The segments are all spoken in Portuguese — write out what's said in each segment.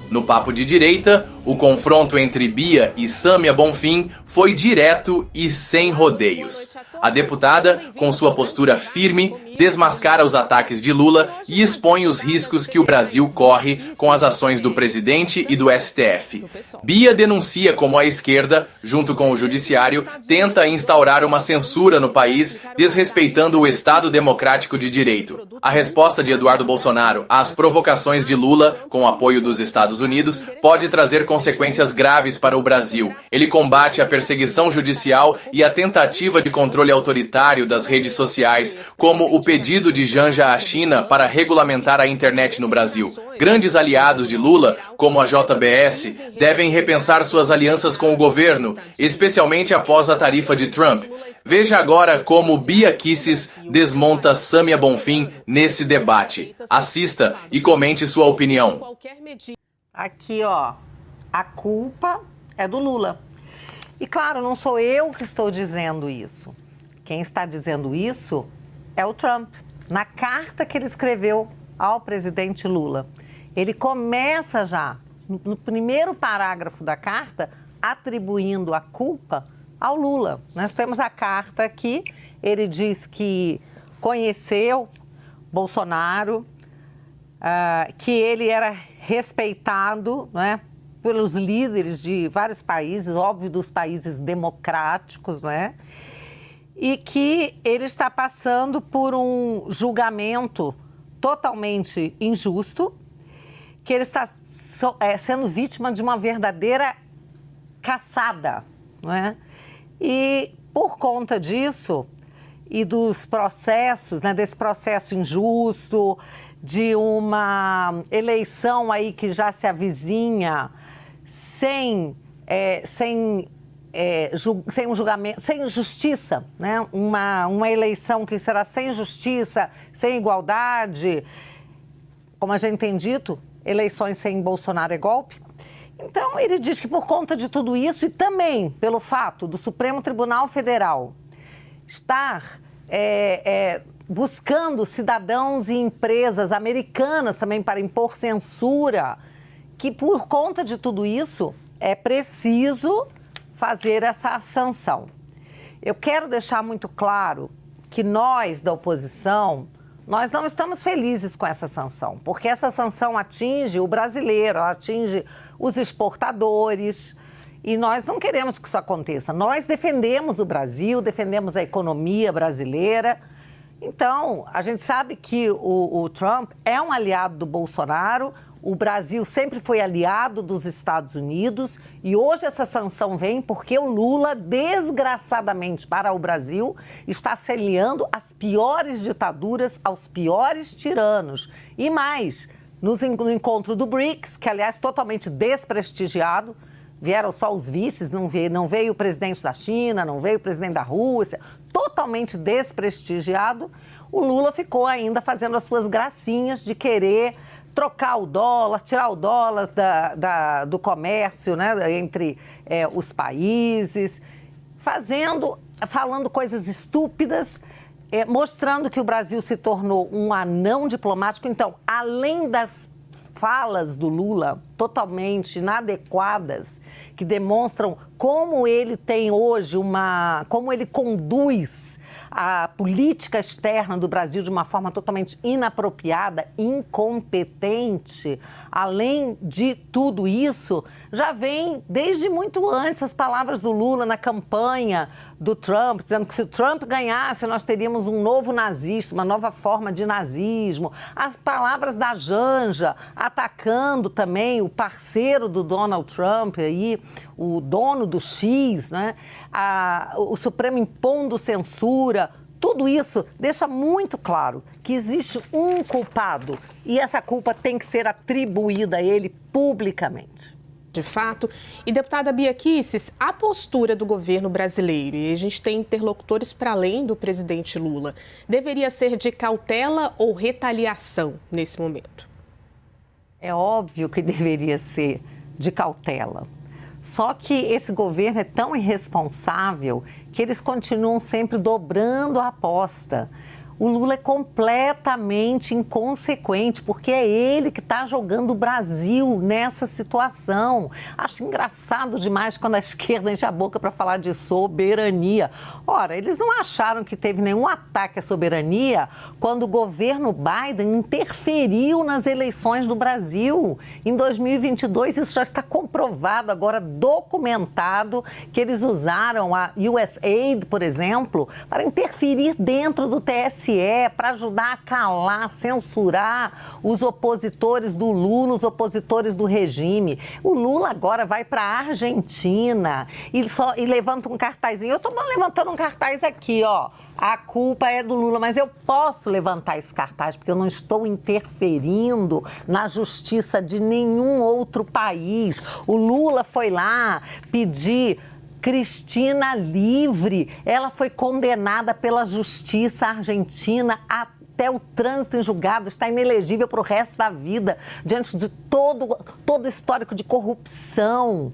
No Papo de Direita, o confronto entre Bia e Sâmia Bonfim foi direto e sem rodeios. A deputada, com sua postura firme, desmascara os ataques de Lula e expõe os riscos que o Brasil corre com as ações do presidente e do STF. Bia denuncia como a esquerda, junto com o judiciário, tenta instaurar uma censura no país, desrespeitando o Estado democrático de direito. A resposta de Eduardo Bolsonaro às provocações de Lula, com o apoio dos Estados Unidos, pode trazer consequências graves para o Brasil. Ele combate a perseguição judicial e a tentativa de controle autoritário das redes sociais, como o pedido de Janja à China para regulamentar a internet no Brasil. Grandes aliados de Lula, como a JBS, devem repensar suas alianças com o governo, especialmente após a tarifa de Trump. Veja agora como Bia Kicis desmonta Sâmia Bonfim nesse debate. Assista e comente sua opinião. Aqui, ó, a culpa é do Lula. E claro, não sou eu que estou dizendo isso. Quem está dizendo isso é o Trump. Na carta que ele escreveu ao presidente Lula, ele começa já, no primeiro parágrafo da carta, atribuindo a culpa ao Lula. Nós temos a carta aqui, ele diz que conheceu Bolsonaro, que ele era respeitado, né, pelos líderes de vários países, óbvio, dos países democráticos, né, e que ele está passando por um julgamento totalmente injusto, que ele está sendo vítima de uma verdadeira caçada, não é? E por conta disso e dos processos, né, desse processo injusto, de uma eleição aí que já se avizinha sem um julgamento, sem justiça, né? Uma eleição que será sem justiça, sem igualdade, como a gente tem dito, eleições sem Bolsonaro é golpe. Então, ele diz que por conta de tudo isso e também pelo fato do Supremo Tribunal Federal estar buscando cidadãos e empresas americanas também para impor censura, que por conta de tudo isso é preciso fazer essa sanção. Eu quero deixar muito claro que nós, da oposição, nós não estamos felizes com essa sanção, porque essa sanção atinge o brasileiro, atinge os exportadores, e nós não queremos que isso aconteça. Nós defendemos o Brasil, defendemos a economia brasileira. Então, a gente sabe que o Trump é um aliado do Bolsonaro, o Brasil sempre foi aliado dos Estados Unidos e hoje essa sanção vem porque o Lula, desgraçadamente para o Brasil, está se aliando às piores ditaduras, aos piores tiranos. E mais, no encontro do BRICS, que aliás totalmente desprestigiado, vieram só os vices, não veio o presidente da China, não veio o presidente da Rússia, totalmente desprestigiado, o Lula ficou ainda fazendo as suas gracinhas de querer trocar o dólar, tirar o dólar do comércio, né, entre os países, falando coisas estúpidas, mostrando que o Brasil se tornou um anão diplomático. Então, além das falas do Lula totalmente inadequadas, que demonstram como ele tem hoje como ele conduz a política externa do Brasil de uma forma totalmente inapropriada, incompetente. Além de tudo isso, já vem desde muito antes as palavras do Lula na campanha do Trump, dizendo que se o Trump ganhasse, nós teríamos um novo nazismo, uma nova forma de nazismo. As palavras da Janja atacando também o parceiro do Donald Trump, aí, o dono do X, né? O Supremo impondo censura. Tudo isso deixa muito claro que existe um culpado e essa culpa tem que ser atribuída a ele publicamente. De fato. E, deputada Bia Kicis, a postura do governo brasileiro, e a gente tem interlocutores para além do presidente Lula, deveria ser de cautela ou retaliação nesse momento? É óbvio que deveria ser de cautela. Só que esse governo é tão irresponsável que eles continuam sempre dobrando a aposta. O Lula é completamente inconsequente, porque é ele que está jogando o Brasil nessa situação. Acho engraçado demais quando a esquerda enche a boca para falar de soberania. Ora, eles não acharam que teve nenhum ataque à soberania quando o governo Biden interferiu nas eleições do Brasil. Em 2022, isso já está comprovado, agora documentado, que eles usaram a USAID, por exemplo, para interferir dentro do TSE, para ajudar a calar, censurar os opositores do Lula, os opositores do regime. O Lula agora vai para a Argentina e levanta um cartazinho. Eu estou levantando um cartaz aqui, ó. A culpa é do Lula, mas eu posso levantar esse cartaz porque eu não estou interferindo na justiça de nenhum outro país. O Lula foi lá pedir Cristina livre. Ela foi condenada pela justiça argentina até o trânsito em julgado, está inelegível para o resto da vida, diante de todo histórico de corrupção.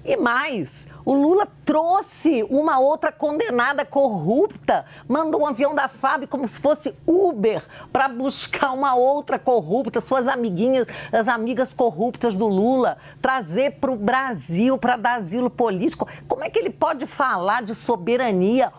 E mais, o Lula trouxe uma outra condenada corrupta, mandou um avião da FAB como se fosse Uber para buscar uma outra corrupta, suas amiguinhas, as amigas corruptas do Lula, trazer para o Brasil para dar asilo político. Como é que ele pode falar de soberania?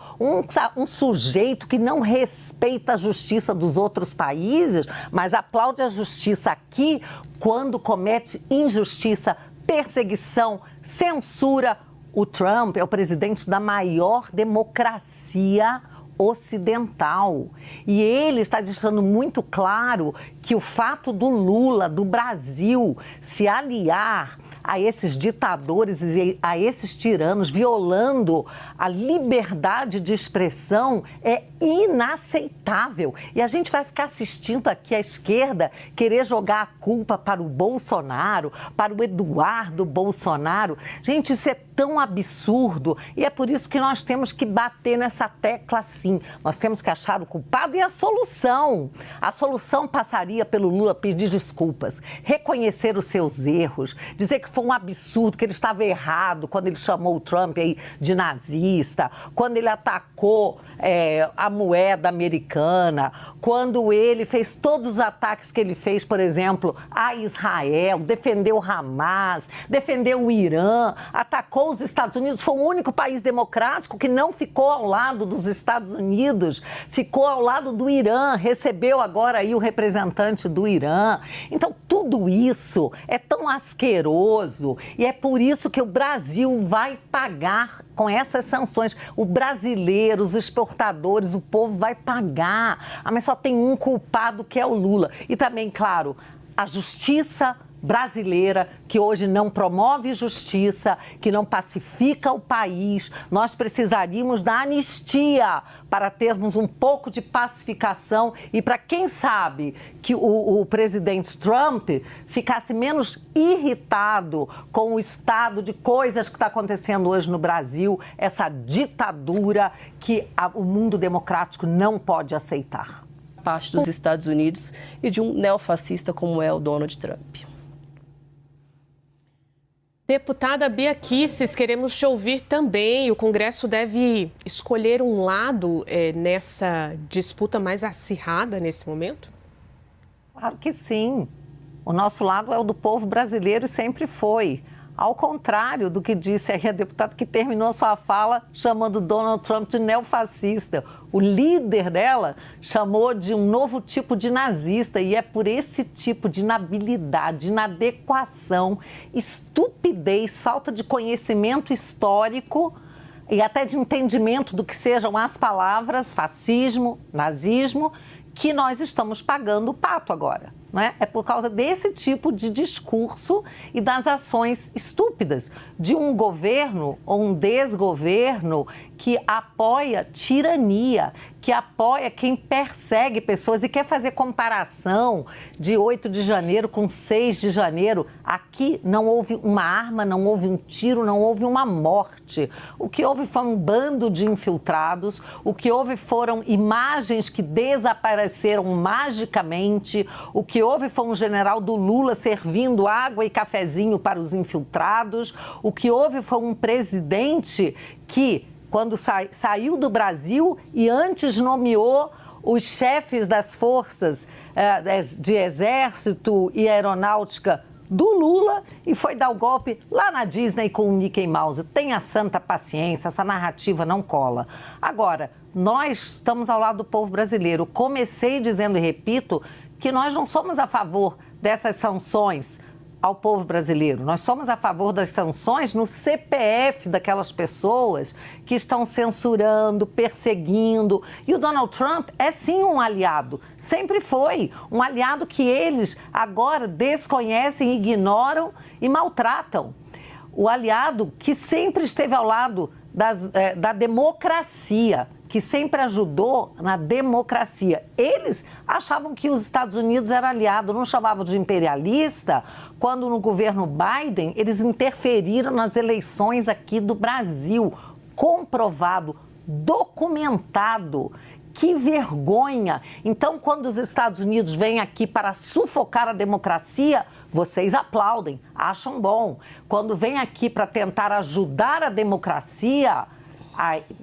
Um sujeito que não respeita a justiça dos outros países, mas aplaude a justiça aqui quando comete injustiça, perseguição, censura. O Trump é o presidente da maior democracia ocidental. E ele está deixando muito claro que o fato do Lula, do Brasil, se aliar a esses ditadores e a esses tiranos, violando a liberdade de expressão, é inaceitável. E a gente vai ficar assistindo aqui a esquerda querer jogar a culpa para o Bolsonaro, para o Eduardo Bolsonaro. Gente, isso é tão absurdo e é por isso que nós temos que bater nessa tecla sim. Nós temos que achar o culpado e a solução. A solução passaria pelo Lula pedir desculpas, reconhecer os seus erros, dizer que foi um absurdo, que ele estava errado quando ele chamou o Trump aí de nazista, quando ele atacou a moeda americana, quando ele fez todos os ataques que ele fez, por exemplo, a Israel, defendeu Hamas, defendeu o Irã, atacou os Estados Unidos, foi o único país democrático que não ficou ao lado dos Estados Unidos, ficou ao lado do Irã, recebeu agora aí o representante do Irã. Então, tudo isso é tão asqueroso e é por isso que o Brasil vai pagar com essas sanções. O brasileiro, os exportadores, o povo vai pagar. Mas só tem um culpado, que é o Lula. E também, claro, a justiça brasileira, que hoje não promove justiça, que não pacifica o país. Nós precisaríamos da anistia para termos um pouco de pacificação e para, quem sabe, que o presidente Trump ficasse menos irritado com o estado de coisas que está acontecendo hoje no Brasil, essa ditadura que o mundo democrático não pode aceitar. Parte dos Estados Unidos e de um neofascista como é o Donald Trump. Deputada Bia Kicis, queremos te ouvir também. O Congresso deve escolher um lado nessa disputa mais acirrada nesse momento? Claro que sim. O nosso lado é o do povo brasileiro e sempre foi. Ao contrário do que disse aí a deputada que terminou sua fala chamando Donald Trump de neofascista. O líder dela chamou de um novo tipo de nazista e é por esse tipo de inabilidade, inadequação, estupidez, falta de conhecimento histórico e até de entendimento do que sejam as palavras fascismo, nazismo, que nós estamos pagando o pato agora. Não é? É por causa desse tipo de discurso e das ações estúpidas de um governo ou um desgoverno que apoia tirania, que apoia quem persegue pessoas e quer fazer comparação de 8 de janeiro com 6 de janeiro. Aqui não houve uma arma, não houve um tiro, não houve uma morte. O que houve foi um bando de infiltrados, o que houve foram imagens que desapareceram magicamente, o que houve foi um general do Lula servindo água e cafezinho para os infiltrados, o que houve foi um presidente que, quando saiu do Brasil e antes nomeou os chefes das forças de exército e aeronáutica do Lula e foi dar o golpe lá na Disney com o Mickey Mouse. Tenha santa paciência, essa narrativa não cola. Agora, nós estamos ao lado do povo brasileiro. Comecei dizendo e repito que nós não somos a favor dessas sanções ao povo brasileiro. Nós somos a favor das sanções no CPF daquelas pessoas que estão censurando, perseguindo. E o Donald Trump é sim um aliado, sempre foi um aliado que eles agora desconhecem, ignoram e maltratam. O aliado que sempre esteve ao lado da democracia, que sempre ajudou na democracia. Eles achavam que os Estados Unidos era aliado, não chamavam de imperialista, quando no governo Biden eles interferiram nas eleições aqui do Brasil. Comprovado, documentado. Que vergonha! Então, quando os Estados Unidos vêm aqui para sufocar a democracia, vocês aplaudem, acham bom. Quando vêm aqui para tentar ajudar a democracia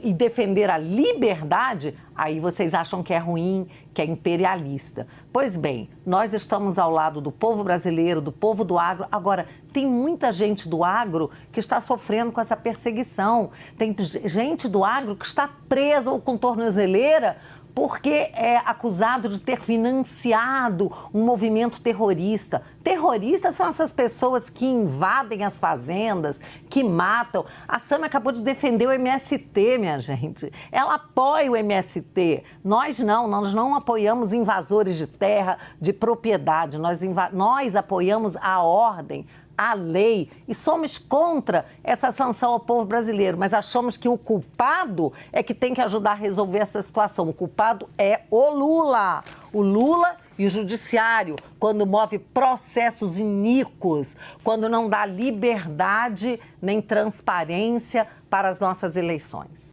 e defender a liberdade, aí vocês acham que é ruim, que é imperialista. Pois bem, nós estamos ao lado do povo brasileiro, do povo do agro. Agora, tem muita gente do agro que está sofrendo com essa perseguição. Tem gente do agro que está presa ou com tornozeleira porque é acusado de ter financiado um movimento terrorista. Terroristas são essas pessoas que invadem as fazendas, que matam. A Sâmia acabou de defender o MST, minha gente. Ela apoia o MST. Nós não apoiamos invasores de terra, de propriedade. Nós apoiamos a ordem, a lei, e somos contra essa sanção ao povo brasileiro, mas achamos que o culpado é que tem que ajudar a resolver essa situação. O culpado é o Lula e o judiciário, quando move processos iníquos, quando não dá liberdade nem transparência para as nossas eleições.